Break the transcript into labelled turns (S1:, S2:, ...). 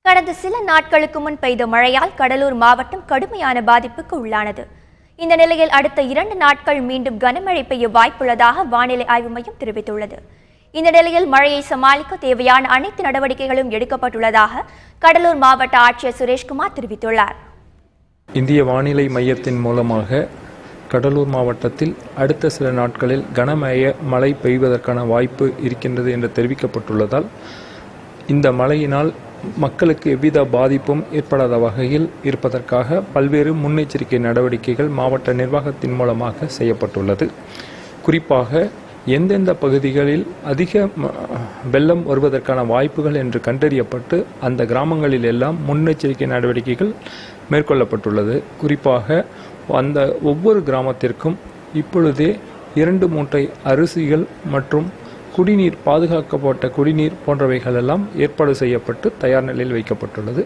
S1: கடந்த சில நாட்களுக்கு முன் பெய்த மழையால் கடலூர் மாவட்டம் கடுமையான பாதிப்புக்கு உள்ளானது. இந்த நிலையில் அடுத்த 2 நாட்கள் மீண்டும் கனமழை பெய்ய வாய்ப்புள்ளதாக வானிலை ஆய்வு மையம் தெரிவித்துள்ளது. இந்த நிலையில் மழையை சமாளிக்க தேவையான அனைத்து நடவடிக்கைகளும் எடுக்கப்பட்டுள்ளதாக கடலூர் மாவட்ட ஆட்சியர் சுரேஷ்குமார் தெரிவித்துள்ளார்.
S2: இந்திய வானிலை மையத்தின் மூலமாக கடலூர் மாவட்டத்தில் அடுத்த சில நாட்களில் மழை பெய்வதற்கான வாய்ப்பு இருக்கின்றது என்று தெரிவிக்கப்பட்டுள்ளதால் இந்த மழையினால் மக்களுக்கு எவ்வித பாதிப்பும் ஏற்படாத வகையில் இருப்பதற்காக பல்வேறு முன்னெச்சரிக்கை நடவடிக்கைகள் மாவட்ட நிர்வாகத்தின் மூலமாக செய்யப்பட்டுள்ளது. குறிப்பாக எந்தெந்த பகுதிகளில் அதிக வெள்ளம் வருவதற்கான வாய்ப்புகள் என்று கண்டறியப்பட்டு அந்த கிராமங்களில் எல்லாம் முன்னெச்சரிக்கை நடவடிக்கைகள் மேற்கொள்ளப்பட்டுள்ளது. குறிப்பாக அந்த ஒவ்வொரு கிராமத்திற்கும் இப்பொழுதே 2 மூட்டை அரிசிகள் மற்றும் குடிநீர், பாதுகாக்கப்பட்ட குடிநீர் போன்றவைகள் எல்லாம் ஏற்பாடு செய்யப்பட்டு தயார் நிலையில் வைக்கப்பட்டுள்ளது.